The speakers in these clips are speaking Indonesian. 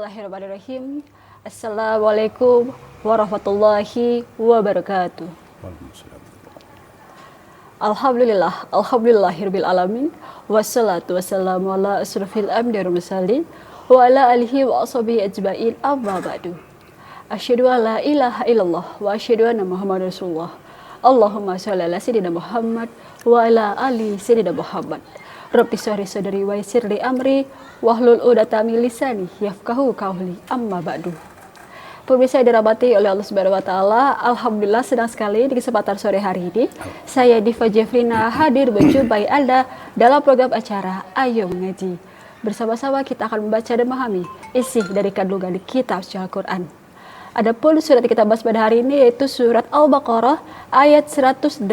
Bismillahirrahmanirrahim. Assalamualaikum warahmatullahi wabarakatuh. Alhamdulillahirabbil alamin. Wassalatu wassalamu ala asrofil anbiya'i wal mursalin wa ala alihi wa ashabihi ajma'in. Amma ba'du. Asyhadu an la ilaha illallah wa asyhadu anna Muhammadar Rasulullah. Allahumma shalli ala sayyidina Muhammad wa ala ali sayyidina Muhammad. Rabbi shrah sadri wa yassir li amri wahlul 'uqdatam min lisani yafqahu qawli. Amma ba'du. Pemirsa yang dirahmati oleh Allah Subhanahu wa taala, alhamdulillah senang sekali di kesempatan sore hari ini saya Diva Jeffrina hadir menjumpai Anda dalam program acara Ayo Mengaji. Bersama-sama kita akan membaca dan memahami isi dari kandungan di kitab suci Al-Qur'an. Adapun surat yang kita bahas pada hari ini yaitu surat Al-Baqarah ayat 186.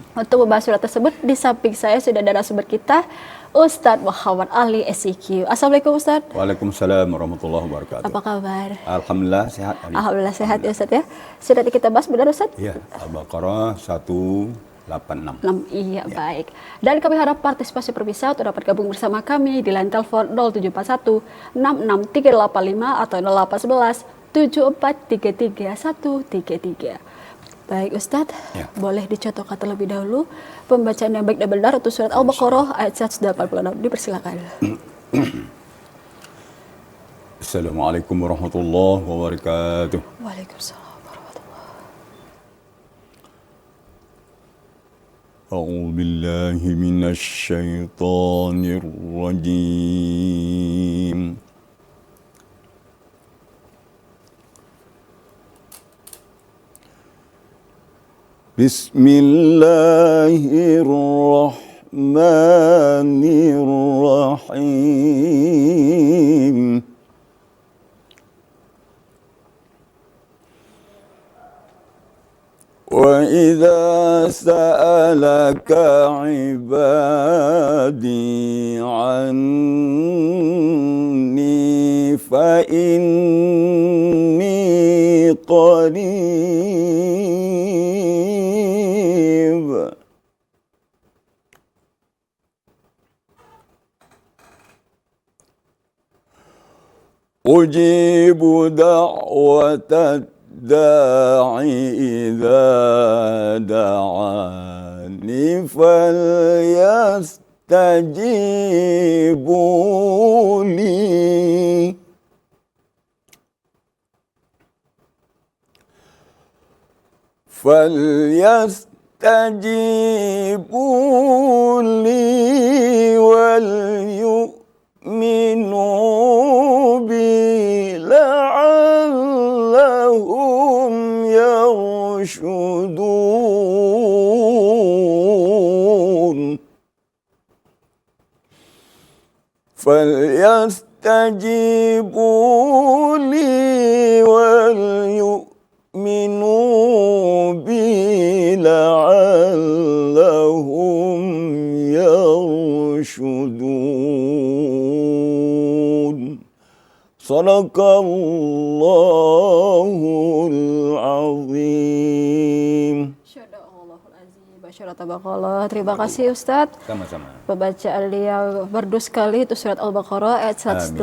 Untuk membahas surat tersebut, di samping saya sudah ada narasumber kita, Ustadz Muhammad Ali SIQ. Assalamualaikum Ustadz. Waalaikumsalam warahmatullahi wabarakatuh. Apa kabar? Alhamdulillah sehat. Alhamdulillah sehat ya Ustadz ya. Sudah kita bahas benar Ustadz? Iya, Al-Baqarah 186. Iya, baik. Dan kami harap partisipasi pemirsa untuk dapat gabung bersama kami di line telepon 0741 66385 atau 0811 7433 133. Baik Ustadz, boleh dicontohkan terlebih dahulu pembacaan yang baik dan benar untuk surat Al-Baqarah ayat 186. Dipersilakan. Assalamualaikum warahmatullahi wabarakatuh. Waalaikumsalam warahmatullahi. A'udzu billahi minasy syaithanir rajim. Bismillahirrahmanirrahim. Wa idza sa'alaka 'ibadi 'anni fa inni qarib ujibu da'watad da'i idza da'ani falyastajibu li wal yu'minu bi la'allahum yarshudun. Falyastajibu li wal yu'minu bi la'allahum yarshudun. Sadaqallahul azim. Terima kasih Ustadz. Sama-sama. Pembacaan yang merdu sekali itu surat Al-Baqarah ayat 186.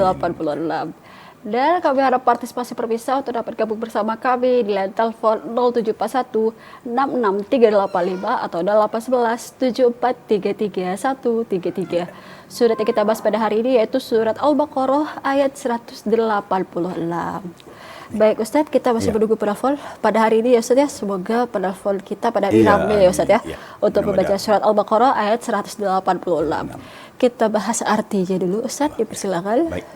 Dan kami harap partisipasi pemirsa untuk dapat gabung bersama kami di line telepon 0741 66385 atau 0811 7433 133. Surat yang kita bahas pada hari ini yaitu surat Al-Baqarah ayat 186. Baik Ustadz, kita masih menunggu penelpon pada hari ini ya Ustadz ya. Semoga penelpon kita pada hari ramai ya Ustadz ya. Untuk membaca surat Al-Baqarah ayat 186. Kita bahas artinya dulu Ustadz, dipersilakan. Baik.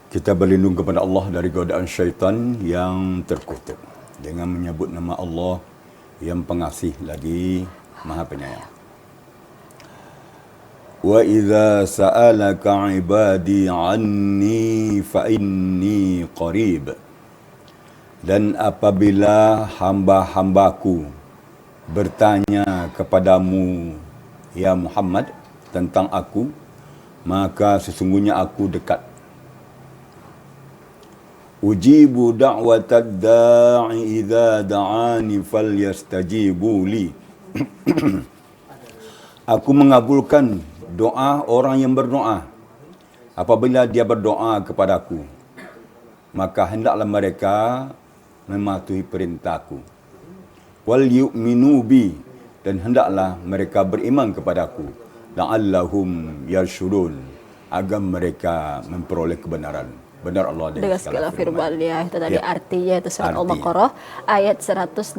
Kita berlindung kepada Allah dari godaan syaitan yang terkutuk dengan menyebut nama Allah yang pengasih lagi Maha Penyayang. Wa idza sa'alaka 'ibadi 'anni fa inni qarib. Dan apabila hamba-hambaku bertanya kepadamu ya Muhammad tentang aku, maka sesungguhnya aku dekat. Ujibu da'watad da'i idza da'ani falyastajibu li. Aku mengabulkan doa orang yang berdoa apabila dia berdoa kepadaku, maka hendaklah mereka mematuhi perintahku. Wal yu'minu bi, dan hendaklah mereka beriman kepadaku. La'allahum yarsyudun, agar mereka memperoleh kebenaran. Benar Allah dengan segala firman ya, itu tadi artinya, itu surat Al-Baqarah ayat 186,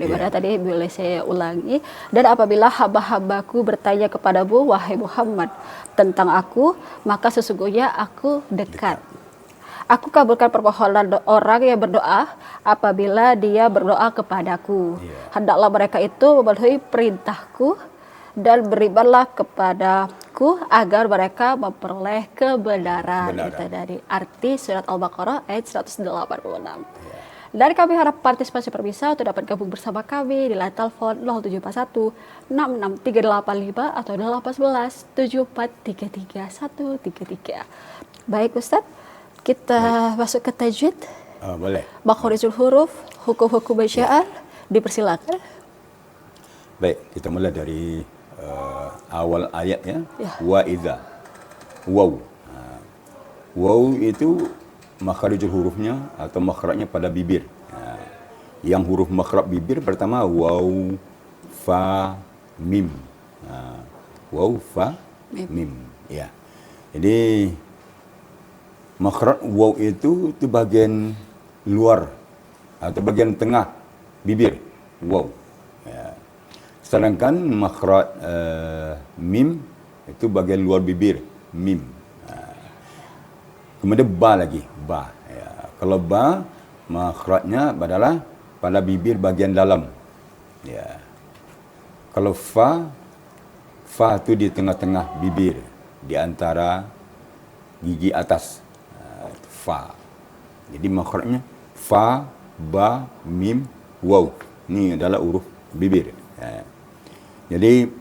di mana tadi boleh saya ulangi. Dan apabila hamba-hambaku bertanya kepadamu, wahai Muhammad, tentang aku, maka sesungguhnya aku dekat. Aku kabulkan permohonan orang yang berdoa apabila dia berdoa kepadaku. Hendaklah mereka itu memenuhi perintahku dan berimanlah kepadaku agar mereka memperoleh kebenaran. Itu dari arti surat Al-Baqarah ayat 186. Dan kami harap partisipasi pemirsa untuk dapat gabung bersama kami di line telepon 0741 66385 atau 811 7433 133. Baik Ustadz, kita masuk ke tajwid. Boleh. Makhorijul huruf, hukum-hukum bacaan, dipersilakan. Baik, kita mulai dari awal ayat ya. Wa idza. Waw. Waw itu makharijul hurufnya atau makhrajnya pada bibir. Yang huruf makhraj bibir pertama waw, fa, mim. Waw, fa, mim. Ya. Jadi makhraj waw itu bagian luar atau bagian tengah bibir. Waw. Ya. Sedangkan makhraj mim itu bagian luar bibir, mim. Kemudian ba lagi, ba. Ya. Kalau ba, makhrajnya adalah pada bibir bagian dalam. Ya. Kalau fa, fa itu di tengah-tengah bibir, di antara gigi atas. Fa. Jadi makhrajnya fa, ba, mim, waw. Ini adalah huruf bibir. Ya. Jadi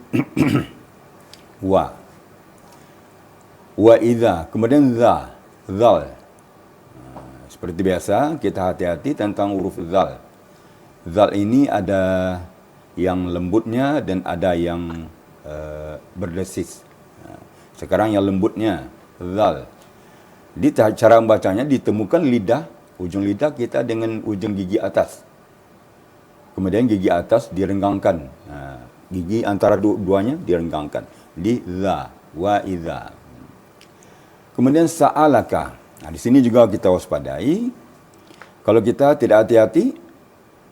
wa idza, kemudian za, zal. Seperti biasa kita hati-hati tentang huruf zal. Zal ini ada yang lembutnya dan ada yang berdesis. Sekarang yang lembutnya zal. Di cara membacanya ditemukan lidah, ujung lidah kita dengan ujung gigi atas. Kemudian gigi atas direnggangkan. Gigi antara duanya direnggangkan. Di za, wa idza. Kemudian sa'alaka. Nah, di sini juga kita waspadai. Kalau kita tidak hati-hati,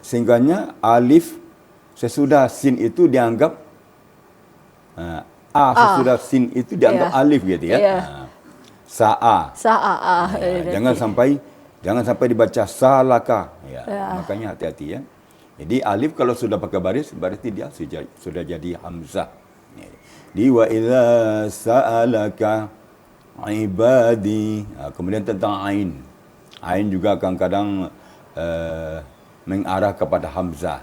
sehingganya alif sesudah sin itu dianggap sesudah sin itu dianggap alif gitu ya. Sa'a. Jangan sampai dibaca salaka. Makanya hati-hati ya. Jadi alif kalau sudah pakai baris, berarti dia sudah jadi hamzah. Di wa idza sa'alaka ibadi. Kemudian tentang ain. Ain juga kadang-kadang mengarah kepada hamzah.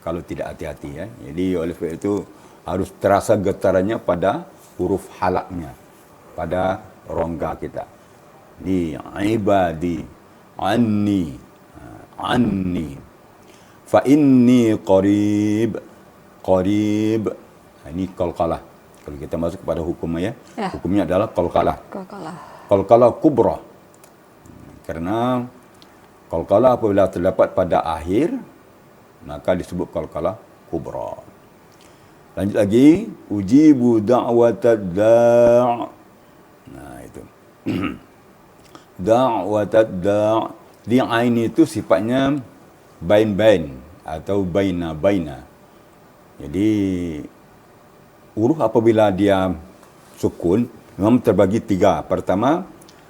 Kalau tidak hati-hati ya. Jadi oleh sebab itu harus terasa getarannya pada huruf halaknya, pada rongga kita. Di ibadi, anni, anni. Fa inni qarib. Ini qalqalah. Kalau kita masuk kepada hukumnya hukumnya adalah qalqalah. Qalqalah kubra. Karena qalqalah apabila terdapat pada akhir maka disebut qalqalah kubra. Lanjut lagi, ujibu da'watad da'. Nah itu. Da'watad da'. Di ain itu sifatnya bain-bain atau baina. Jadi huruf apabila dia sukun memang terbagi tiga. Pertama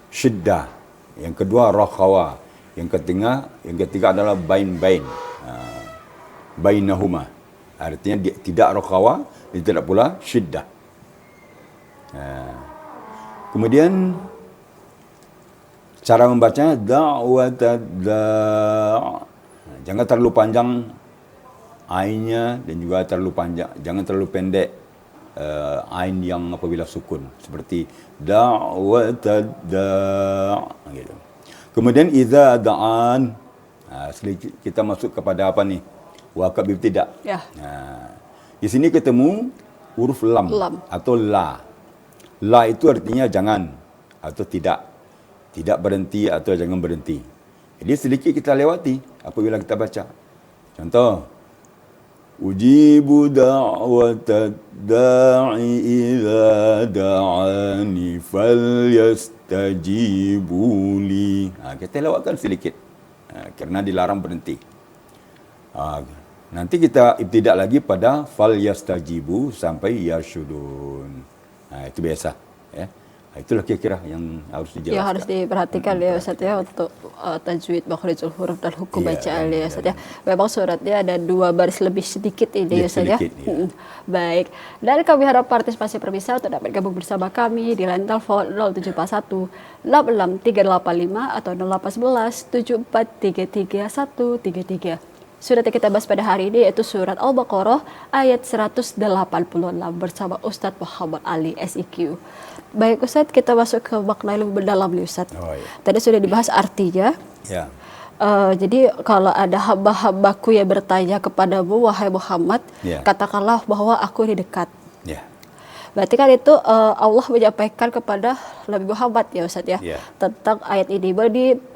syiddah, yang kedua rakhawa, yang ketiga adalah bain-bain. Bainahuma. Artinya dia tidak rakhawa, dia tidak pula syiddah. Kemudian cara membacanya da'watad da'. Jangan terlalu panjang ainnya dan juga jangan terlalu pendek ain yang apabila sukun seperti da'watad da' gitu. Kemudian idza da'an, kita masuk kepada apa nih? Waqab ibtida. Ya. Di sini ketemu huruf lam atau la. La itu artinya jangan atau tidak. Tidak berhenti atau jangan berhenti. Jadi sedikit kita lewati apabila kita baca. Contoh, ujibu da'watad da'i idza da'ani falyastajibu li. Kita lewatkan sedikit. Kerana dilarang berhenti. Nanti kita ibtidak lagi pada falyastajibu sampai yasyudun. Itu biasa, ya. Itulah kira-kira yang harus dijelaskan. Yang harus diperhatikan ya Ustaz ya untuk tajwid, makhrijul huruf dan hukum bacaan ya Ustaz ya. Memang suratnya ada 2 baris lebih sedikit ini ya Ustaz ya. Baik. Dan kami harap partisipasi pemirsa untuk dapat gabung bersama kami di line telepon 0741 86385 atau 0811 7433 133. Surat yang kita bahas pada hari ini yaitu surat Al-Baqarah ayat 186 bersama Ustadz Muhammad Ali SIQ. Baik Ustadz, kita masuk ke makna yang lebih mendalam nih Ustadz. Tadi sudah dibahas artinya. Ya. Jadi kalau ada hamba-hambaku yang bertanya kepadamu, wahai Muhammad, katakanlah bahwa aku ini dekat. Ya. Berarti kan itu Allah menyampaikan kepada Nabi Muhammad ya Ustadz ya, tentang ayat ini.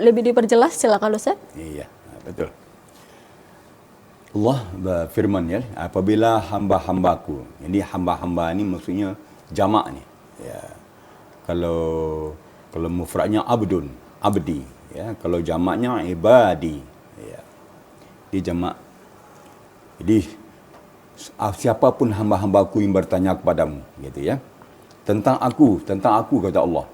Lebih diperjelas silakan Ustadz. Iya, betul. Allah berfirman ya, apabila hamba-hambaku. Jadi hamba-hamba ini maksudnya jamak ni. Ya. Kalau mufradnya abdun, abdi, ya. Kalau jamaknya ibadi, ya. Di jamak. Jadi siapapun hamba-hambaku yang bertanya kepadamu, gitu ya. Tentang aku kata Allah.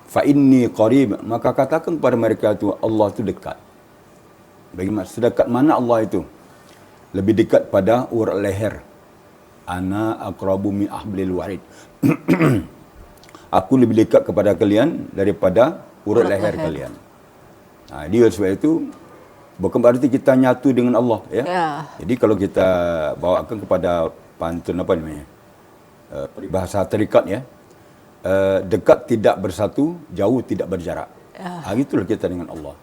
Fa inni qarib, maka katakan kepada mereka itu Allah itu dekat. Bagaimana sedekat mana Allah itu? Lebih dekat pada urat leher. Ana aqrabu min hablil warid. Aku lebih dekat kepada kalian daripada urat leher kalian. Dia sebab itu bukan berarti kita nyatu dengan Allah ya. Jadi kalau kita bawakan kepada pantun apa namanya? Peribahasa tarikat ya. Dekat tidak bersatu, jauh tidak berjarak. Itulah kita dengan Allah.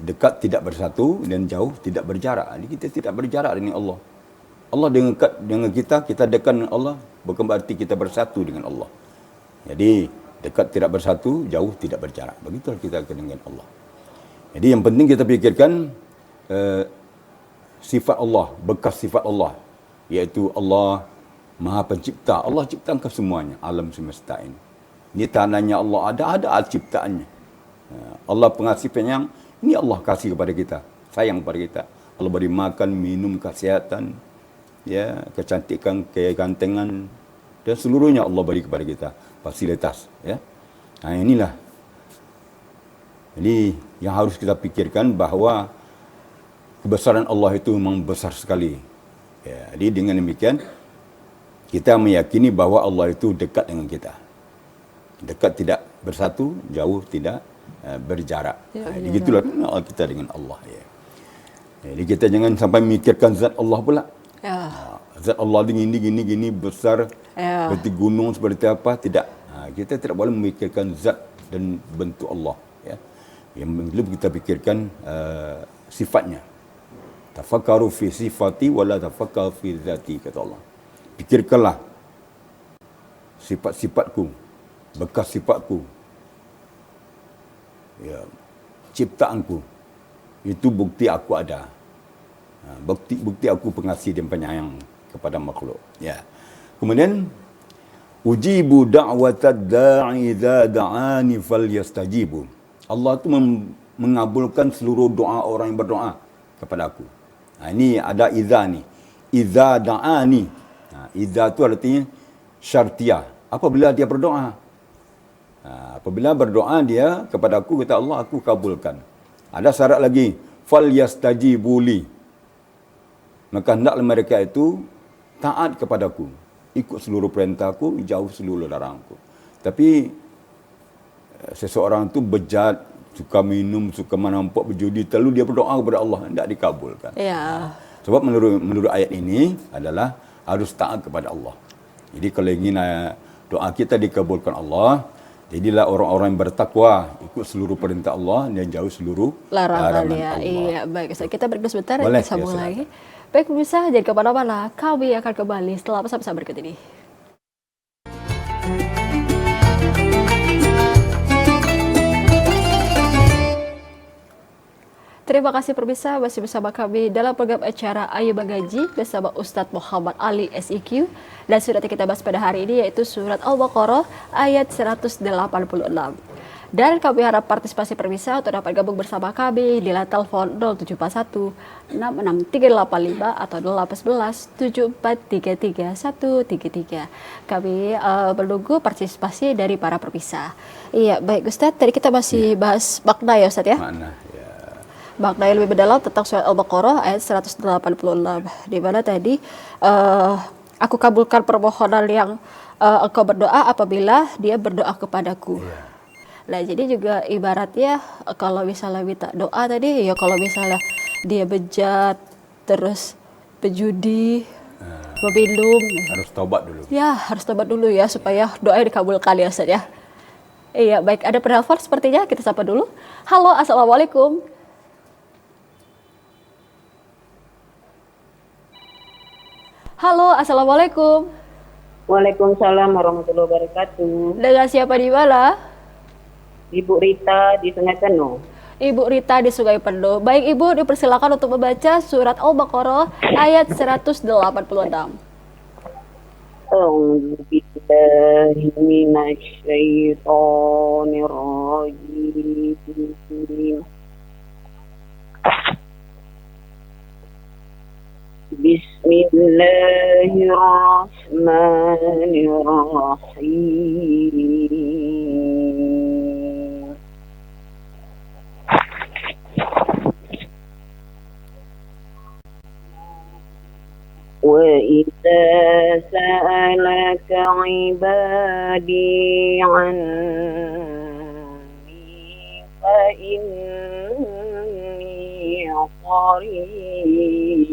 Dekat tidak bersatu dan jauh tidak berjarak. Jadi kita tidak berjarak dengan Allah. Allah dekat dengan kita dekat dengan Allah, bukan berarti kita bersatu dengan Allah. Jadi dekat tidak bersatu, jauh tidak berjarak. Begitulah kita dengan Allah. Jadi yang penting kita pikirkan sifat Allah, bekas sifat Allah, iaitu Allah Maha Pencipta. Allah ciptakan semuanya, alam semesta ini. Ini tandanya Allah ada ciptaannya. Allah pengasih penyayang, ini Allah kasih kepada kita, sayang kepada kita. Allah beri makan, minum, kesihatan, ya, kecantikan, kegantengan, dan seluruhnya Allah beri kepada kita, fasilitas. Ya. Inilah. Jadi yang harus kita pikirkan bahawa kebesaran Allah itu memang besar sekali. Ya, jadi dengan demikian, kita meyakini bahawa Allah itu dekat dengan kita. Dekat tidak bersatu, jauh tidak berjarak. Jadi gitulah kita dengan Allah. Ya. Jadi kita jangan sampai memikirkan zat Allah pula. Zat Allah gini besar, seperti gunung, seperti apa. Tidak. Kita tidak boleh memikirkan zat dan bentuk Allah. Ya. Yang lebih kita pikirkan sifatnya. Tafakkaru fi sifati wala tafakkar fi zati, kata Allah. Pikirkanlah sifat-sifatku, bekas sifatku, ya, ciptaanku. Itu bukti aku ada. Bukti aku pengasih dan penyayang kepada makhluk. Ya. Kemudian ujibu da'watad da'i idza da'ani falyastajibu. Allah itu mengabulkan seluruh doa orang yang berdoa kepada aku. Ini ada idza ni. Idza da'ani. Idza itu artinya syartiyah. Apabila dia berdoa. Apabila berdoa dia kepada aku, kata Allah, aku kabulkan. Ada syarat lagi. Falyastajibu li. Maka hendaklah mereka itu taat kepadaku. Ikut seluruh perintahku, jauh seluruh larangku. Tapi seseorang itu bejat, suka minum, suka menampok, berjudi, lalu dia berdoa kepada Allah, tidak dikabulkan. Ya. Sebab menurut ayat ini adalah harus taat kepada Allah. Jadi kalau ingin doa kita dikabulkan Allah, jadilah orang-orang yang bertakwa, ikut seluruh perintah Allah dan jauh seluruh larangan Allah. Iya, baik. Kita break sebentar, kita sambung lagi. Baik pemirsa, jangan kemana-mana, kami akan kembali setelah pesan-pesan berikut ini. terima kasih pemirsa masih bersama kami dalam program acara Ayo Mengaji bersama Ustadz Muhammad Ali SIQ, dan surat yang kita bahas pada hari ini yaitu surat Al-Baqarah ayat 186. Dan kami harap partisipasi pemirsa untuk dapat gabung bersama kami di line telepon 0741 66385 atau 0811 7433 133. Kami menunggu partisipasi dari para pemirsa. Iya, baik Ustadz, tadi kita masih bahas makna ya Ustadz ya? Makna, ya. Makna yang lebih mendalam tentang surat Al-Baqarah ayat 186, di mana tadi aku kabulkan permohonan yang engkau berdoa apabila dia berdoa kepadaku. Ya. Nah, jadi juga ibaratnya kalau misalnya minta doa tadi, ya kalau misalnya dia bejat, terus berjudi, meminum. Harus tobat dulu. Ya, harus tobat dulu ya, supaya doanya dikabulkan ya Ustaz ya. Iya, baik, ada penelpon sepertinya, kita sapa dulu. Halo, Assalamualaikum. Halo, Assalamualaikum. Waalaikumsalam warahmatullahi wabarakatuh. Dengan siapa di mana? Ibu Rita di Sungai Penuh. Ibu Rita di Sungai Penuh. Baik Ibu, dipersilakan untuk membaca surat Al-Baqarah ayat 186. A'udzu billahi minasy syaithanir rajim. Bismillahirrahmanirrahim. وَإِذَا سَأَلَكَ عِبَادِي عَنِّي فَإِنِّي قَرِيبٌ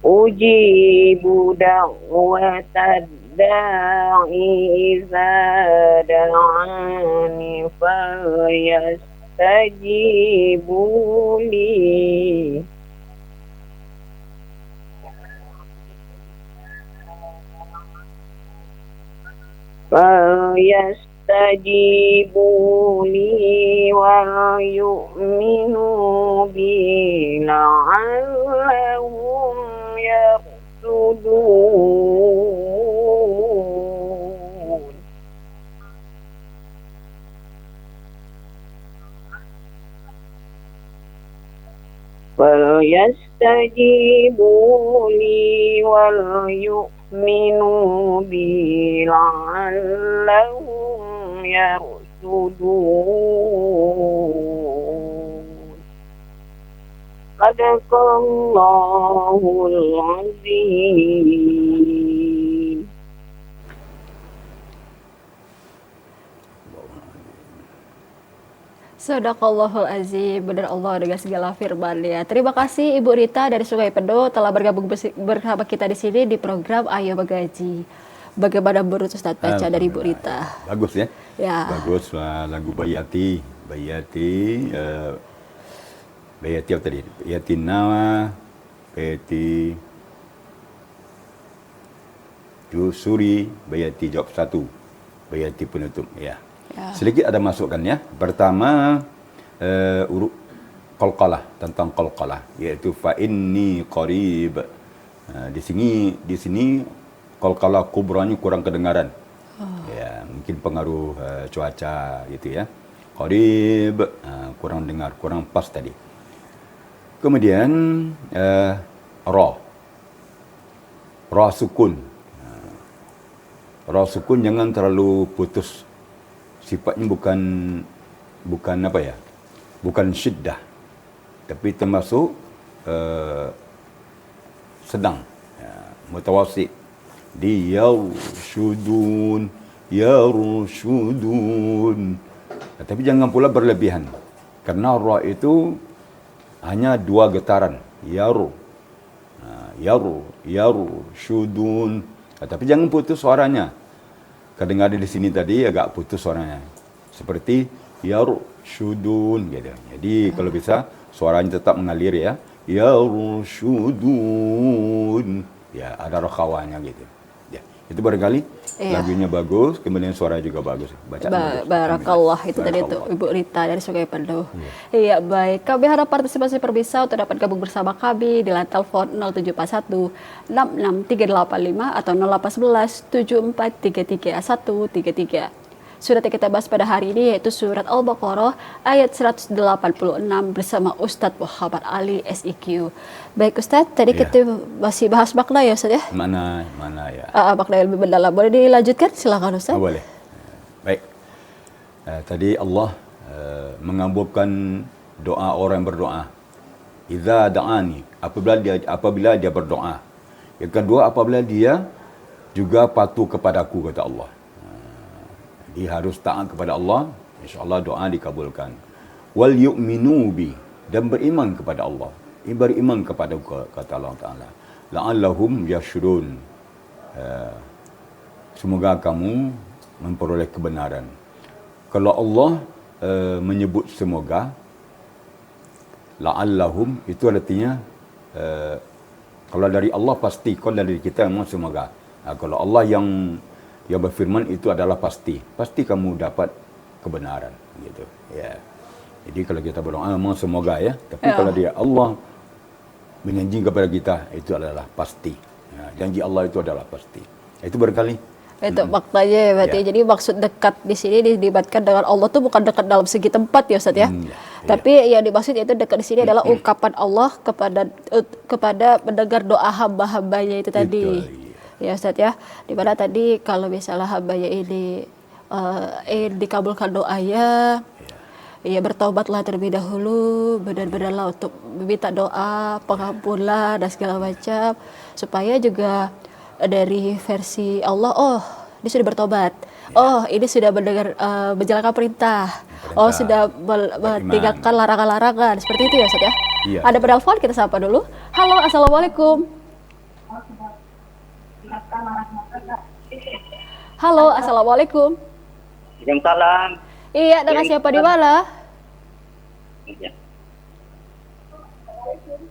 أُجِيبُ دَعْوَةَ الدَّاعِي إِذَا دَعَانِ فَلْيَسْتَجِيبُوا لِي وَلْيُؤْمِنُوا بِي لَعَلَّهُمْ يَرْشُدُونَ فَلْيَسْتَجِيبُوا لِي وَلْيُؤْمِنُوا بِي لَعَلَّهُمْ يَرْشُدُونَ Sadaqallahul Azim. Sadaqallahul Azim, benar Allah dengan segala firman-Nya. Terima kasih Ibu Rita dari Sungai Penuh telah bergabung bersama kita di sini di program Ayo Mengaji. Bagaimana menurut Ustaz baca dari Ibu Rita? Bagus ya? Ya. Bagus, lagu Bayati apa tadi? Bayati Nawa, Bayati Jusuri, Bayati jawab satu, Bayati penutup. Ya. Sedikit ada masukan ya. Pertama, urut qalqalah, tentang qalqalah, yaitu fa inni qarib. Di sini qalqalah kubranya kurang kedengaran. Ya, mungkin pengaruh cuaca gitu ya. Qarib, kurang dengar, kurang pas tadi. Kemudian ra sukun. Ra sukun jangan terlalu putus. Sifatnya bukan apa ya? Bukan syiddah. Tapi termasuk sedang. Mutawasit. Yarshudun. Tapi jangan pula berlebihan. Karena ra itu hanya dua getaran, yaru, syudun. Tapi jangan putus suaranya. Kedengar di sini tadi agak putus suaranya. Seperti yaru, syudun gitu. Jadi kalau bisa suaranya tetap mengalir ya. Yaru, syudun. Ya, ada rokhawanya gitu. Ya, itu barangkali lagunya bagus, kemudian suara juga bagus. Bacaan bagus. Barakallah itu tadi itu Ibu Rita dari Sungai Penduh. Iya, baik. Kami harap partisipasi perbisa untuk dapat gabung bersama kami di line telepon 0741 66385 atau 0811 7433 133. Surat yang kita bahas pada hari ini yaitu surat Al-Baqarah ayat 186 bersama Ustadz Muhammad Ali SIQ. Baik Ustadz, tadi kita masih bahas makna ya Ustadz ya? Mana ya? Makna yang lebih mendalam. Boleh dilanjutkan? Silakan Ustadz. Boleh. Baik. Tadi Allah mengabulkan doa orang yang berdoa. Idza da'ani, apabila dia berdoa. Yang kedua, apabila dia juga patuh kepadaku, kata Allah. Dia harus taat kepada Allah, insya-Allah doa dikabulkan. Wal yu'minu bi, dan beriman kepada Allah. Beriman kepada kata Allah Taala. La'allahum yashurun. Semoga kamu memperoleh kebenaran. Kalau Allah menyebut semoga, la'allahum itu artinya kalau dari Allah pasti, kalau dari kita memang semoga. Kalau Allah yang berfirman itu adalah pasti kamu dapat kebenaran gitu ya. Jadi kalau kita berdoa memang semoga ya, tapi kalau dia Allah berjanji kepada kita itu adalah pasti ya, janji Allah itu adalah pasti. Itu berkali itu maknanya ya berarti. Jadi maksud dekat di sini dilibatkan dengan Allah tuh bukan dekat dalam segi tempat ya Ustaz ya. Tapi yang dimaksud itu dekat di sini adalah ungkapan Allah kepada mendengar doa hamba-hambanya itu tadi. Ya Ustaz ya, dimana tadi kalau misalnya hambanya ini dikabulkan doanya, ya bertaubatlah terlebih dahulu, benar-benarlah untuk meminta doa, pengampunan dan segala macam, supaya juga dari versi Allah, oh ini sudah bertobat, oh ini sudah mendengar menjalankan perintah, oh sudah meninggalkan larangan-larangan, seperti itu ya Ustaz ya. Ada penelpon, kita sapa dulu. Halo, assalamualaikum. Halo, assalamualaikum. Waalaikumsalam. Iya, dengan siapa di mana?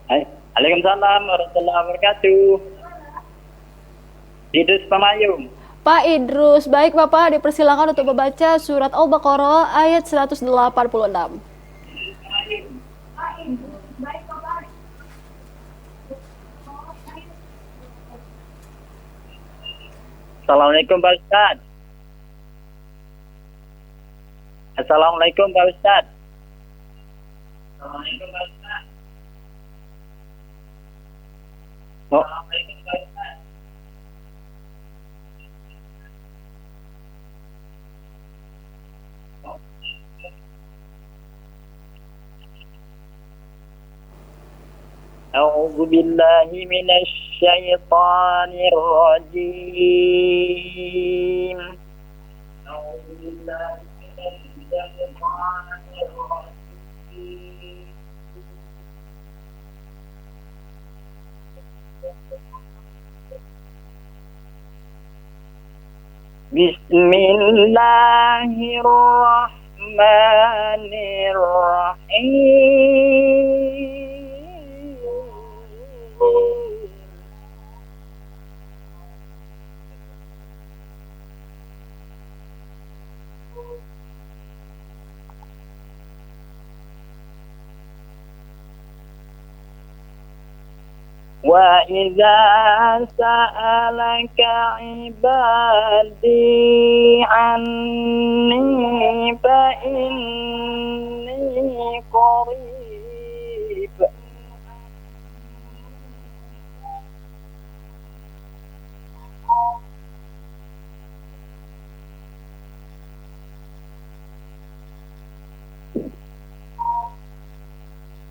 Waalaikumsalam warahmatullahi wabarakatuh. Idrus Pamayung. Pak Idrus, baik Bapak, dipersilakan untuk membaca surat Al-Baqarah ayat 186. Assalamualaikum Pak Ustaz. Assalamualaikum Pak Ustaz. Assalamualaikum Pak Ustaz. Assalamualaikum Pak Ustaz. أعوذ بالله من الشيطان الرجيم. أعوذ بالله من الشيطان الرجيم. بسم الله الرحمن الرحيم. وَإِذَا سَأَلَكَ عِبَادِي عَنِّي فَإِنِّي قَرِيبٌ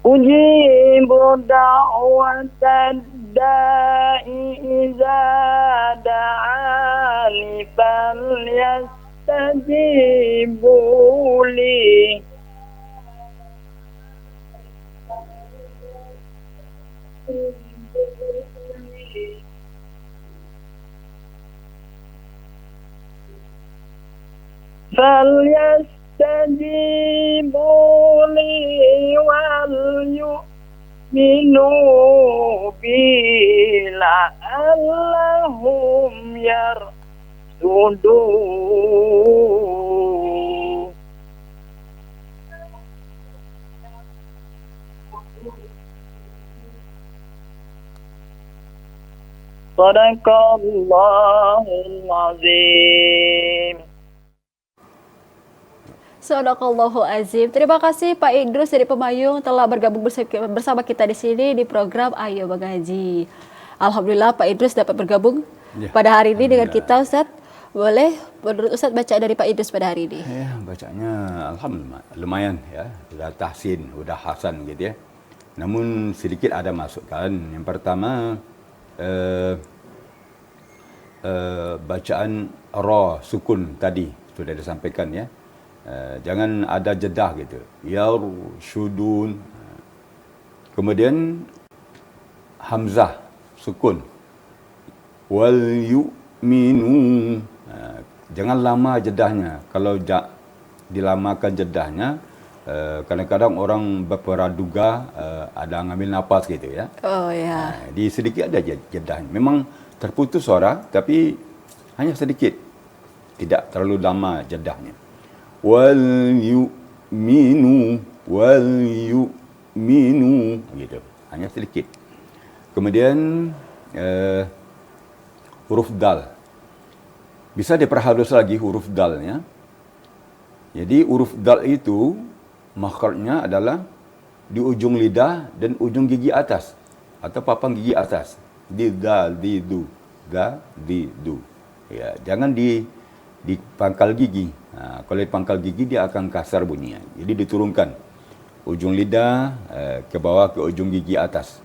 أجيب دعوة الداء إذا دعاني فليستجيبوا لي فليستجيبوا لي يؤمنوا به لعلهم يرشدون. صدق الله العظيم. Sadaqallahu azim. Terima kasih Pak Idrus dari Pemayung telah bergabung bersama kita di sini di program Ayo Mengaji. Alhamdulillah Pak Idrus dapat bergabung pada hari ini dengan kita, Ustadz. Boleh menurut Ustadz baca dari Pak Idrus pada hari ini? Ya, bacanya alhamdulillah lumayan ya. Sudah tahsin, sudah hasan gitu ya. Namun sedikit ada masukan. Yang pertama bacaan ra sukun tadi sudah disampaikan ya. Jangan ada jedah gitu. Yarshudun. Kemudian hamzah sukun. Wal yu'minu. Jangan lama jedahnya. Kalau dilamakan jedahnya, kadang-kadang orang berpraduga ada ngambil napas gitu ya. Oh ya. Di sedikit ada jedahnya. Memang terputus suara, tapi hanya sedikit. Tidak terlalu lama jedahnya. Wal yu'minu gitu, hanya sedikit. Kemudian huruf dal bisa diperhalus lagi huruf dalnya. Jadi huruf dal itu makhrajnya adalah di ujung lidah dan ujung gigi atas atau papan gigi atas. Di dal, di du, ya, jangan di pangkal gigi. Kalau di pangkal gigi dia akan kasar bunyinya. Jadi diturunkan ujung lidah ke bawah ke ujung gigi atas.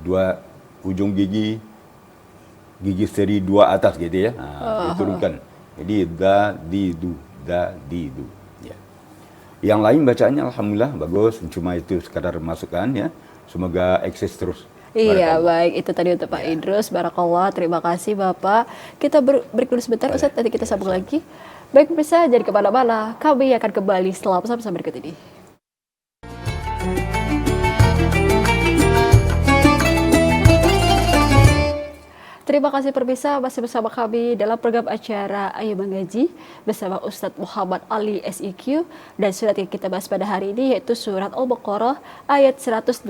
Dua ujung gigi seri dua atas gitu ya. Diturunkan. Jadi di du. Ya. Yang lain bacaannya alhamdulillah bagus. Cuma itu sekadar masukan ya. Semoga eksis terus. Iya, baik. Itu tadi untuk Pak Idrus. Barakallah. Terima kasih Bapak. Kita break dulu sebentar, Ustaz. Nanti kita sambung lagi. Baik, pemirsa, jadi kemana-mana. Kami akan kembali setelah pesan-pesan berikut ini. Terima kasih pemirsa, masih bersama kami dalam program acara Ayo Mengaji bersama Ustadz Muhammad Ali SIQ, dan surat yang kita bahas pada hari ini yaitu surat Al-Baqarah ayat 186.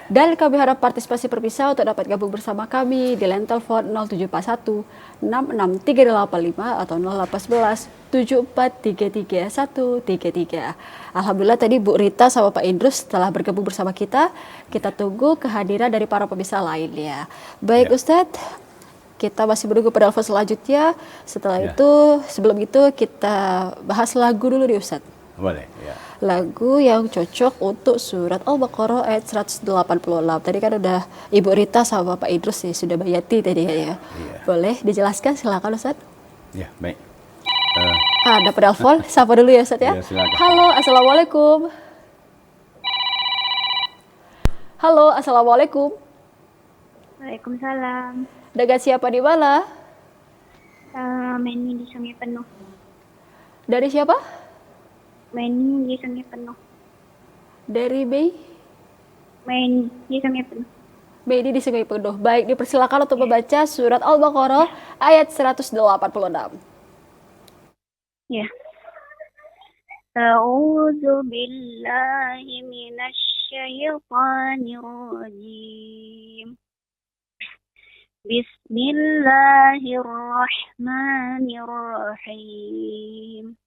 Dan kami harap partisipasi pemirsa untuk dapat gabung bersama kami di line telepon 0741 66385 atau 0811 7433 133. Alhamdulillah tadi Bu Rita sama Pak Idrus telah bergabung bersama kita. Kita tunggu kehadiran dari para pemirsa lainnya. Baik Ustadz, kita masih menunggu penelpon selanjutnya. Setelah itu, sebelum itu kita bahas lagu dulu nih Ustadz. Boleh, ya. Lagu yang cocok untuk surat Al-Baqarah ayat 186. Tadi kan udah Ibu Rita sama Pak Idrus ya, sudah bayati tadi ya. Iya. Boleh dijelaskan, silakan Ustaz. Ya, baik. Ada penelpon, sapa dulu ya Ustaz ya. Silakan. Halo, Assalamualaikum. Halo, Assalamualaikum. Waalaikumsalam. Dengan siapa di mana? Meni di Sungai Penuh. Dari siapa? Meni di Sungai Penuh. Dari Bay? Meni di Sungai Penuh. Meni di Sungai Penuh. Baik, dipersilakan untuk membaca surat Al-Baqarah ayat 186. Ya. A'udzu billahi minasy syaithanir rajim. Bismillahirrahmanirrahim.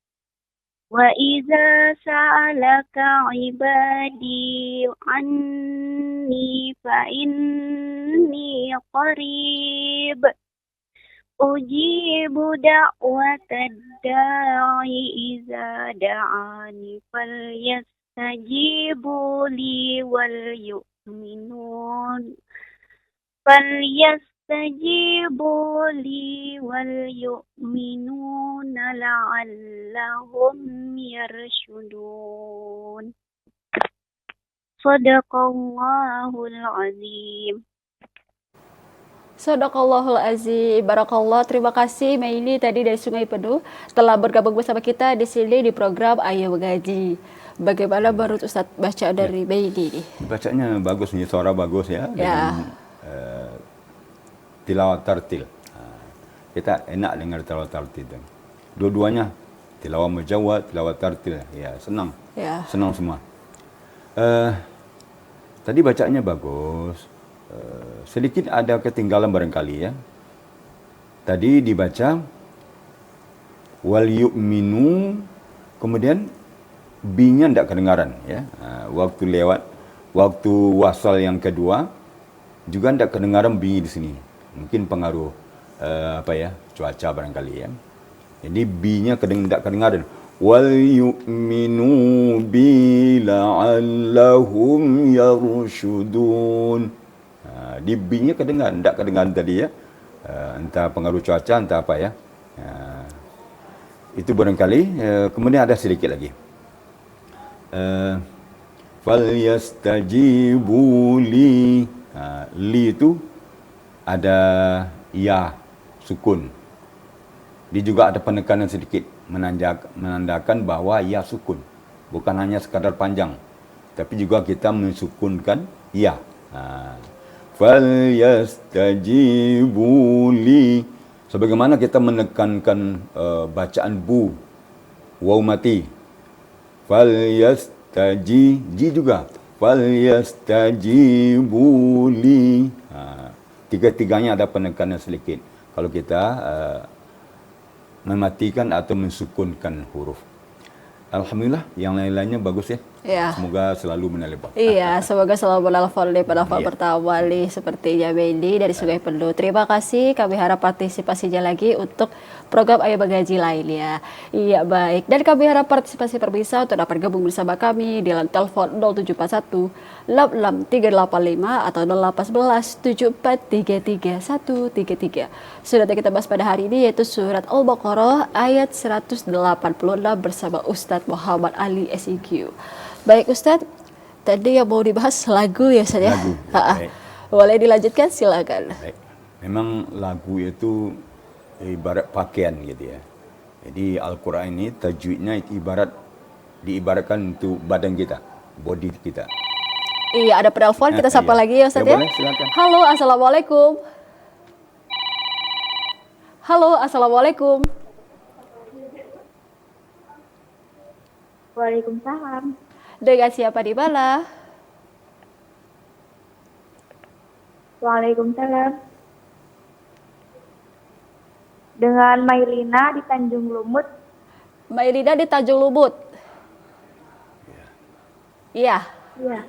وَإِذَا سَأَلَكَ عِبَادِي عَنِّي فَإِنِّي قَرِيبٌ أُجِيبُ دَعْوَةَ الدَّاعِ إِذَا دَعَانِ فَلْيَسْتَجِيبُوا لِي وَلْيُؤْمِنُونَ لَعَلَّهُمْ يَرْشُدُونَ. Sadaqallahul azim. Sadaqallahul azim. Barakallah. Terima kasih Maili tadi dari Sungai Penuh telah bergabung bersama kita di sini di program Ayo Mengaji. Bagaimana menurut Ustaz baca dari Baili nih? Bacanya bagus nih, suara bagus ya. Ya. Tilawat tartil. Kita enak dengar tilawat tartil itu. Dua-duanya tilawat mujawwad, tilawat tartil. Ya, senang. Ya. Senang semua. Tadi bacanya bagus. Sedikit ada ketinggalan barangkali ya. Tadi dibaca wal yu'minu, kemudian B-nya tidak kedengaran ya. Waktu lewat waktu wasal yang kedua juga tidak kedengaran B di sini. Mungkin pengaruh cuaca barangkali ya. Jadi B-nya tidak kedengaran. Wal yu'minu bi la'allahum yarshudun. Di B-nya kedengaran, tidak kedengaran tadi ya. Entah pengaruh cuaca, entah apa ya. Itu barangkali. Kemudian ada sedikit lagi. Falyastajibu li. Li itu ada ya sukun. Dia juga ada penekanan sedikit menandakan bahwa ya sukun. Bukan hanya sekadar panjang, tapi juga kita mensukunkan ya. Falyastajibu li. Sebagaimana kita menekankan bacaan bu, waw mati. Ji juga. Falyastajibu li. Tiga-tiganya ada penekanan sedikit. Kalau kita mematikan atau mensukunkan huruf. Alhamdulillah, yang lain-lainnya bagus ya. Ya. Semoga selalu menelpon. Iya, semoga selalu menelpon di penelpon pertama nih sepertinya Medi dari Sungai Penuh. Terima kasih, kami harap partisipasinya lagi untuk program Ayo Mengaji lainnya. Iya, baik. Dan kami harap partisipasi pemirsa untuk dapat gabung bersama kami di line telepon 0741 86385 atau 0811 7433 133. Surat yang kita bahas pada hari ini yaitu surat Al-Baqarah ayat 186 bersama Ustadz Muhammad Ali SIQ. Baik Ustadz, tadi yang mau dibahas lagu ya Ustadz ya? Lagu. Boleh dilanjutkan, silakan. Baik. Memang lagu itu ibarat pakaian gitu ya. Jadi Al-Quran ini tajwidnya diibaratkan untuk badan kita, body kita. Iya, ada penelpon, kita sapa lagi ya Ustadz ya? Boleh, silakan. Halo, Assalamualaikum. Halo, Assalamualaikum. Waalaikumsalam. Dengan siapa di mana? Waalaikumsalam. Dengan Mailina di Tanjung Lumut. Mailina di Tanjung Lumut. Iya. Iya.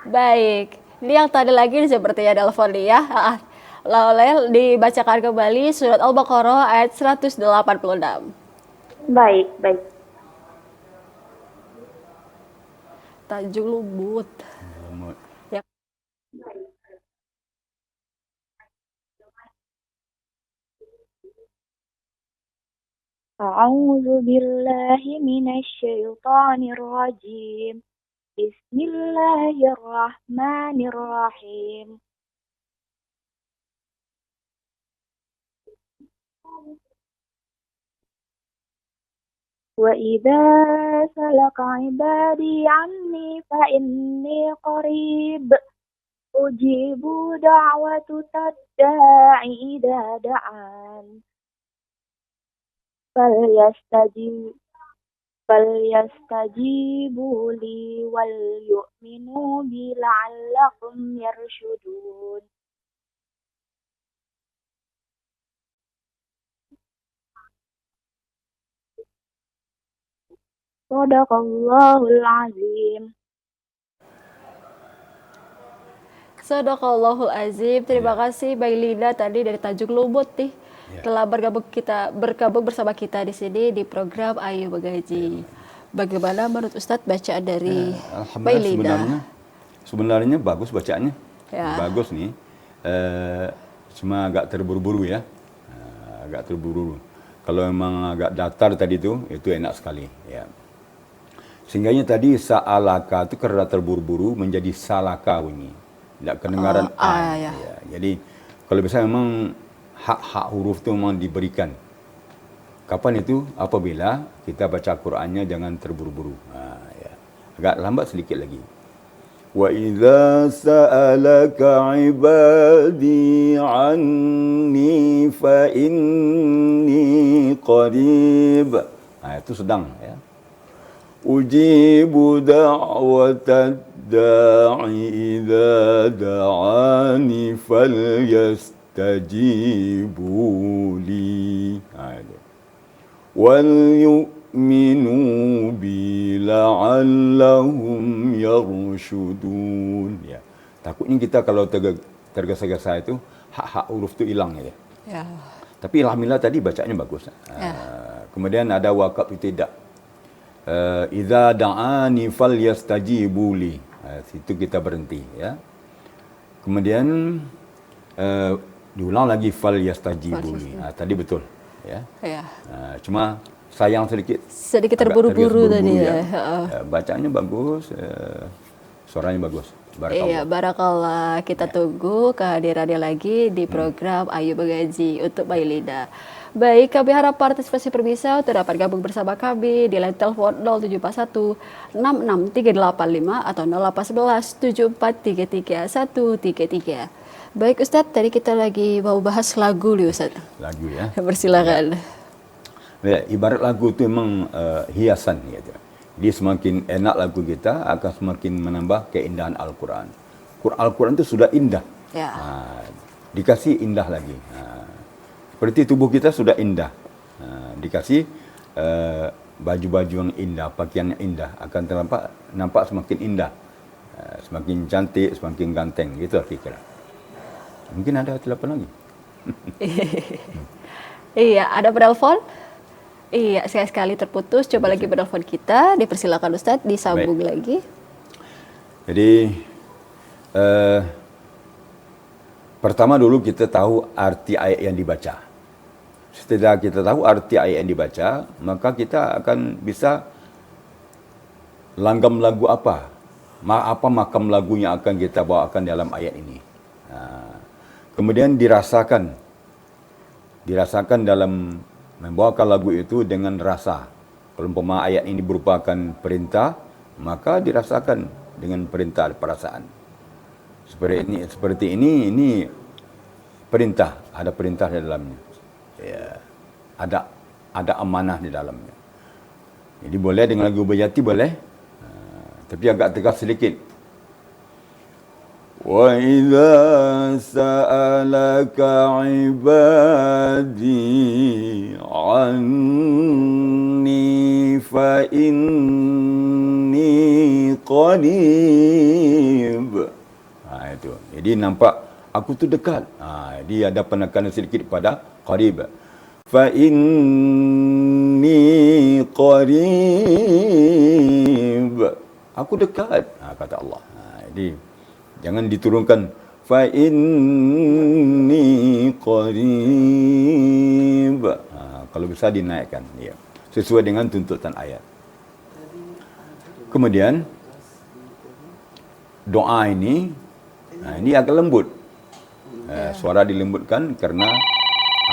Baik. Ini yang tadi lagi sepertinya telepon nih ya. Lalu dibacakan kembali surat Al-Baqarah ayat 186. Baik, baik. Tanjung Lumut. Ya. A'udzu billahi minasy syaithanir rajim. Bismillahirrahmanirrahim. وَإِذَا سَأَلَكَ عِبَادِي عَنِّي فَإِنِّي قَرِيبٌ أُجِيبُ دَعْوَةَ الدَّاعِ إِذَا دَعَانِ فَلْيَسْتَجِيبُوا لِي وَلْيُؤْمِنُوا بِي لَعَلَّهُمْ يَرْشُدُونَ. Shadaqallahul azim. Shadaqallahul azim. Terima kasih Bailina tadi dari Tanjung Lumut nih. Telah bergabung bersama kita di sini di program Ayo Mengaji. Bagaimana menurut Ustadz bacaan dari Bailina? Sebenarnya bagus bacaannya. Ya. Bagus nih. Cuma agak terburu-buru ya. Agak terburu-buru. Kalau memang agak datar tadi itu enak sekali ya. Sehingganya tadi sa'alaka itu karena terburu-buru menjadi salaka bunyi. Tidak kedengaran ya. Ya. Jadi kalau biasanya memang hak-hak huruf itu memang diberikan. Kapan itu? Apabila kita baca Qur'annya jangan terburu-buru. Ya. Agak lambat sedikit lagi. Wa idza sa'alaka 'ibadi 'anni fa inni qarib. Itu sedang ya. Ujibu da'watad da'i idza da'ani falyastajibu li. Wal yu'minu bi la'allahum yarshudun. Ya. Takutnya kita kalau tergesa-gesa itu hak-hak huruf itu hilang ya. Ya. Tapi alhamdulillah tadi bacanya bagus. Ya. Kemudian ada waqaf tidak. Idza da'ani falyastajibu li. Situ kita berhenti ya. Kemudian diulang lagi falyastajibu li. Tadi betul ya. Ya. Cuma sayang sedikit terburu-buru tadi ya. Bacanya bagus, suaranya bagus. Barakallah. Iya, barakallah. Kita tunggu kehadirannya lagi di program Ayo Mengaji untuk Mailina. Baik, kami harap partisipasi pemirsa untuk dapat gabung bersama kami di line telepon 0741 66385 atau 0811 7433 133. Baik Ustadz, tadi kita lagi mau bahas lagu nih Ustadz. Lagu ya. Persilakan. Ya, ibarat lagu itu memang hiasan gitu. Jadi semakin enak lagu kita akan semakin menambah keindahan Al-Quran. Al-Quran itu sudah indah. Ya. Dikasih indah lagi. Seperti tubuh kita sudah indah. Dikasih baju-baju yang indah, pakaian yang indah akan nampak semakin indah. Semakin cantik, semakin ganteng gitu kira-kira. Mungkin ada telepon lagi. Iya, ada penelpon? Iya, sekali terputus. Coba lagi penelpon kita. Dipersilakan Ustadz, disambung lagi. Jadi, pertama dulu kita tahu arti ayat yang dibaca. Setelah kita tahu arti ayat yang dibaca, maka kita akan bisa langgam lagu apa makam lagu yang akan kita bawakan dalam ayat ini. Kemudian dirasakan dalam membawakan lagu itu dengan rasa. Kalau umpama ayat ini merupakan perintah, maka dirasakan dengan perintah perasaan. Seperti ini perintah, ada perintah di dalamnya. Ya, ada amanah di dalamnya. Jadi boleh dengan lagu berjati boleh, tapi agak tegas sedikit. Wa idza sa'alaka 'ibadi 'anni fa inni qarib. Itu. Jadi nampak aku tu dekat. Dia ada penekanan sedikit pada qarib. Fa inni qarib. Aku dekat, kata Allah. Jadi jangan diturunkan fa inni qarib. Kalau bisa dinaikkan ya. Sesuai dengan tuntutan ayat. Kemudian doa ini agak lembut. Suara dilembutkan karena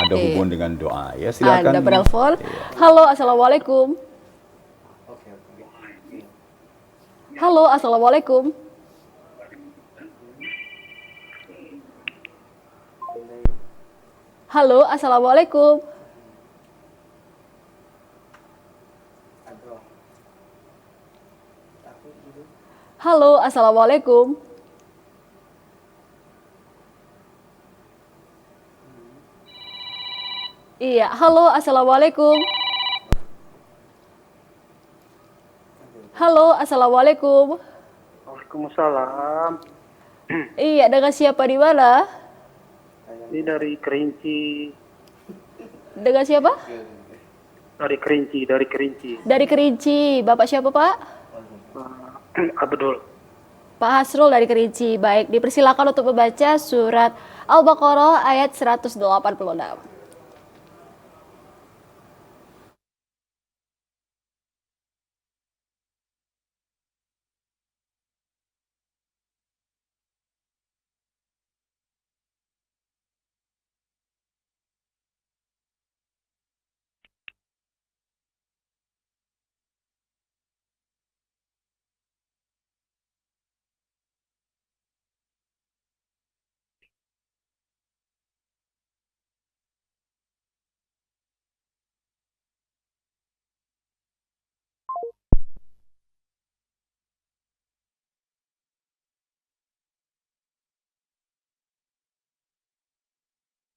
ada hubungan dengan doa. Ya, silakan. Ada penelpon. Halo, assalamualaikum. Halo, assalamualaikum. Halo, assalamualaikum. Halo, assalamualaikum. Iya, halo, assalamualaikum. Halo, assalamualaikum. Waalaikumsalam. Iya, dengan siapa di mana? Ini dari Kerinci. Dengan siapa? Dari Kerinci. Dari Kerinci. Bapak siapa, Pak? Abdul. Pak Hasrul dari Kerinci. Baik, dipersilakan untuk membaca surat Al-Baqarah ayat 186.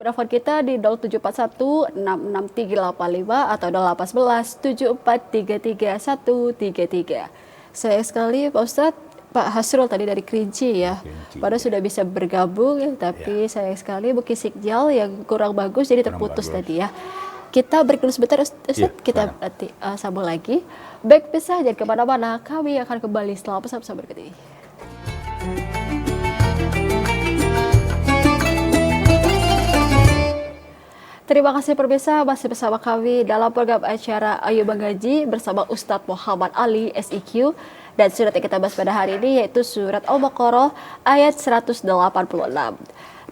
Telepon kita di 0741 66385 atau 0811 7433 133. Sayang sekali Pak Ustadz, Pak Hasrul tadi dari Kerinci ya. Padahal sudah bisa bergabung ya, tapi sayang sekali mungkin signal yang kurang bagus jadi terputus tadi ya. Kita break dulu sebentar Ustadz, kita nanti sambung lagi. Baik, pisah jangan kemana-mana, kami akan kembali setelah pesan-pesan berikut ini. Terima kasih pemirsa, masih bersama kami dalam program acara Ayo Mengaji bersama Ustadz Muhammad Ali SIQ, dan surat yang kita bahas pada hari ini yaitu surat Al-Baqarah ayat 186.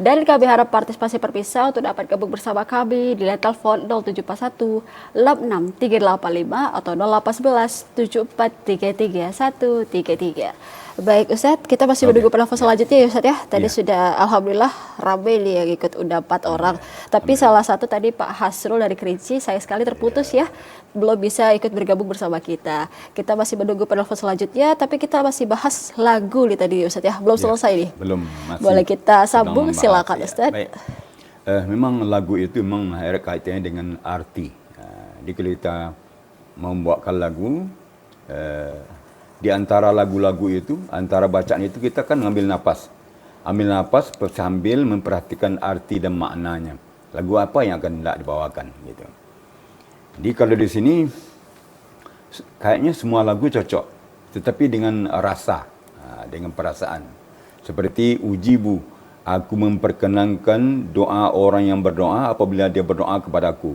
Dan kami harap partisipasi pemirsa untuk dapat gabung bersama kami di line telepon 0741 66385 atau 0811 7433 133. Baik Ustadz, kita masih menunggu penelpon selanjutnya ya Ustadz ya. Tadi sudah alhamdulillah ramai nih yang ikut, udah 4 orang. Tapi salah satu tadi Pak Hasrul dari Kerinci sayang sekali terputus ya. Belum bisa ikut bergabung bersama kita. Kita masih menunggu penelpon selanjutnya, tapi kita masih bahas lagu nih tadi Ustadz ya. Belum selesai nih. Belum. Boleh kita sambung, silakan Ustadz. Baik. Memang lagu itu memang ada kaitannya dengan arti. Jadi kalau kita membuatkan lagu, di antara lagu-lagu itu, antara bacaan itu kita kan ngambil napas. Ambil napas sambil memperhatikan arti dan maknanya. Lagu apa yang akan hendak dibawakan gitu. Jadi kalau di sini kayaknya semua lagu cocok, tetapi dengan rasa, dengan perasaan. Seperti ujibu, aku memperkenankan doa orang yang berdoa apabila dia berdoa kepadaku.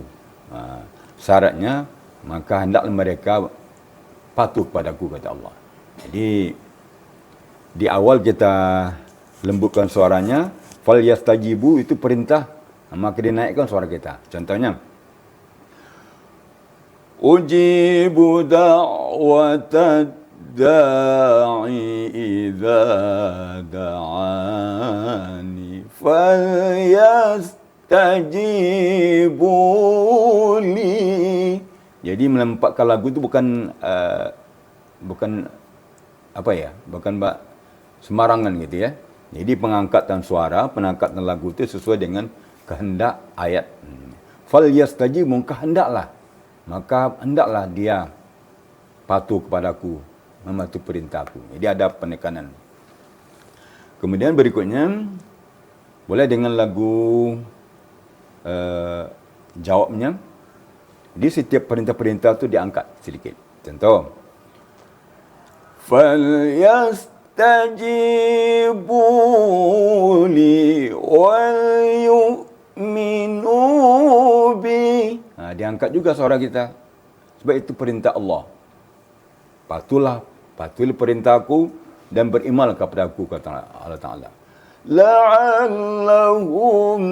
Syaratnya maka hendaklah mereka patuh kepadaku, kata Allah. Jadi di awal kita lembutkan suaranya, fal yastajibu itu perintah, maka dinaikkan suara kita. Contohnya, ujibu da'watad da'i idza da'ani fal yastajibu li. Jadi melempatkan lagu itu bukan sembarangan gitu ya. Jadi pengangkatan suara, pengangkatan lagu itu sesuai dengan kehendak ayat. Fal yastajibu, kehendaklah. Maka hendaklah dia patuh kepadaku, mematuhi perintahku. Jadi ada penekanan. Kemudian berikutnya boleh dengan lagu jawabnya. Di setiap perintah-perintah itu diangkat sedikit. Contoh, فَلْيَسْتَجِيبُوا لِي وَلْيُؤْمِنُوا بِي. Diangkat juga suara kita. Sebab itu perintah Allah. Patuhi perintahku dan beriman kepada aku, kata Allah Ta'ala. لَعَلَّهُمْ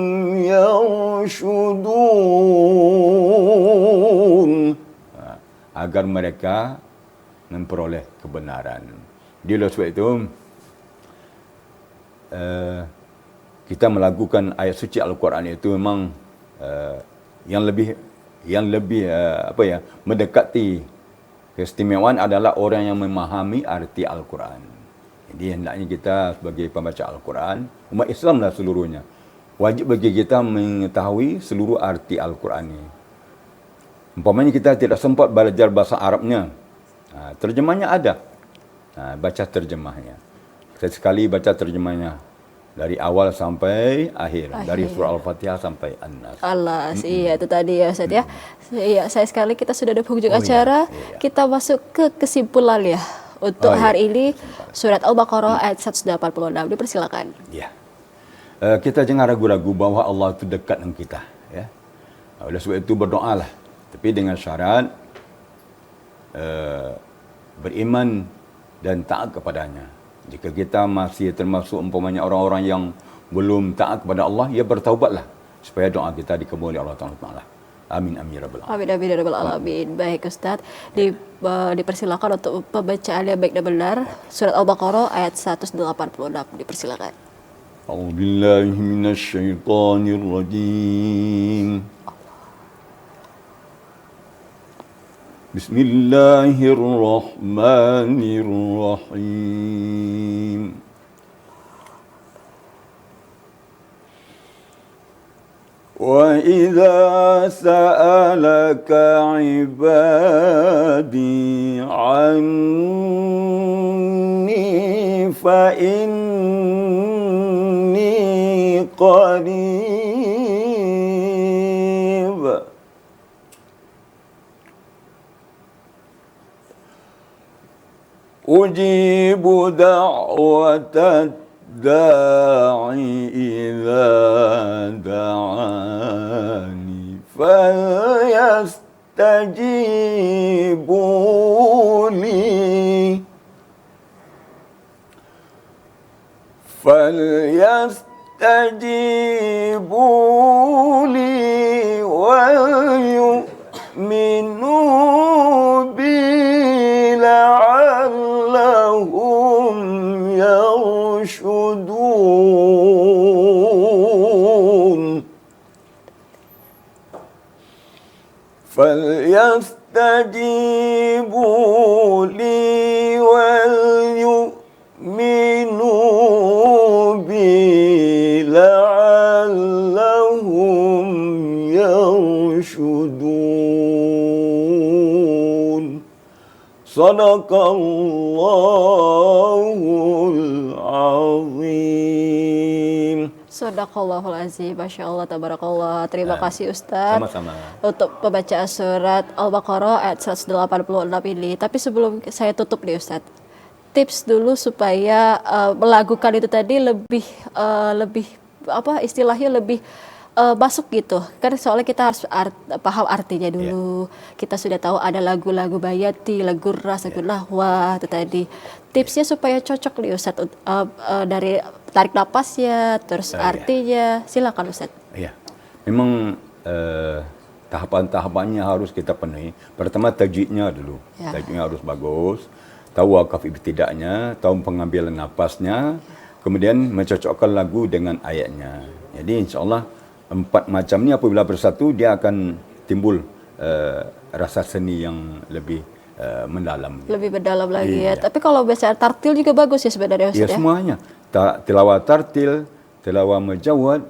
يَرْشُدُونَ. Agar mereka memperoleh kebenaran. Di luar sebab itu, kita melakukan ayat suci Al-Quran itu memang yang lebih mendekati keistimewaan adalah orang yang memahami arti Al-Quran. Jadi hendaknya kita sebagai pembaca Al-Quran, umat Islam lah seluruhnya, wajib bagi kita mengetahui seluruh arti Al-Quran ini. Umpamanya kita tidak sempat belajar bahasa Arabnya, terjemahnya ada, baca terjemahnya. Sekali baca terjemahnya dari awal sampai akhir. Dari surah Al-Fatihah sampai An-Nas. Iya itu tadi ya Ustaz ya. Iya, saya sekali kita sudah ada penghujung acara. Iya. Kita masuk ke kesimpulan ya. Untuk hari ini surat Al-Baqarah ayat 186. Dipersilakan. Ya. Kita jangan ragu-ragu bahwa Allah itu dekat dengan kita, ya. Oleh sebab itu berdoalah, tapi dengan syarat beriman dan taat kepadanya. Jika kita masih termasuk umpamanya orang-orang yang belum taat kepada Allah, ya bertaubatlah supaya doa kita dikabuli oleh Allah Taala. Amin amin rabbal alamin. Amin amin rabbal alamin. Baik Ustaz, dipersilakan untuk pembacaan yang baik dan benar surat Al-Baqarah ayat 186. Dipersilakan. A'udzubillahi minasyaitonir rajim. Bismillahirrahmanirrahim. وَإِذَا سَأَلَكَ عِبَادِي عَنِّي فَإِنِّي قَرِيبٌ أُجِيبُ دَعْوَةَ الدَّاعِ إِذَا دَعَانِ فَلْيَسْتَجِيبُوا لي وليؤمنوا بي لعلهم يرشدون فليستجيبوا لي وليؤمنوا بي لعلهم يرشدون صدق الله العظيم. Sadaqallahul azim. Masya Allah, tabarakallah. Terima kasih Ustaz. Sama-sama. Untuk pembacaan surat Al-Baqarah ayat 186 ini. Tapi sebelum saya tutup nih Ustaz, tips dulu supaya melakukan itu tadi lebih apa istilahnya lebih masuk gitu. Kan soalnya kita harus paham artinya dulu. Kita sudah tahu ada lagu-lagu bayati, lagu ras, lagu nahwa itu tadi. Tipsnya supaya cocok nih Ustaz, dari tarik napasnya, terus artinya. Silakan Ustaz. Iya. Memang tahapan-tahapannya harus kita penuhi. Pertama tajwidnya dulu. Tajwidnya harus bagus. Tahu wakaf ibtida'nya, tahu pengambilan napasnya, kemudian mencocokkan lagu dengan ayatnya. Jadi insyaAllah 4 macam ni apabila bersatu, dia akan timbul rasa seni yang lebih mendalam. Lebih mendalam lagi ya. Tapi kalau biasa tartil juga bagus ya sebenarnya Ustaz ya? Semuanya. Tilawah tartil, tilawah majawad,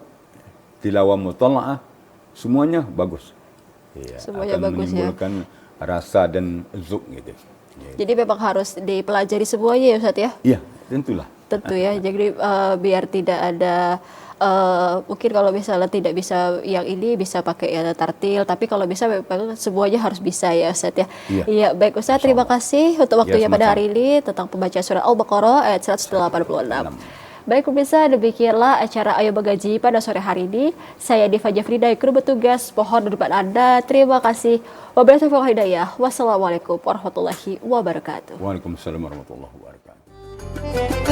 tilawah mutala'ah, semuanya bagus. Semuanya akan bagus ya. menimbulkan rasa dan zuk gitu. Jadi memang harus dipelajari semuanya ya Ustaz ya? Iya, tentulah. Tentu ya. Jadi biar tidak ada mungkin kalau misalnya tidak bisa yang ini bisa pakai ya tartil, tapi kalau bisa memang semuanya harus bisa ya Ustaz ya. Iya, baik Ustaz, terima kasih untuk waktunya pada hari ini tentang pembacaan surah Al-Baqarah ayat 186. Baik pemirsa, demikianlah acara Ayo Mengaji pada sore hari ini. Saya Diva Jafrida, kru bertugas pohon di depan Anda. Terima kasih. Wassalamualaikum warahmatullahi wabarakatuh. Waalaikumsalam warahmatullahi wabarakatuh.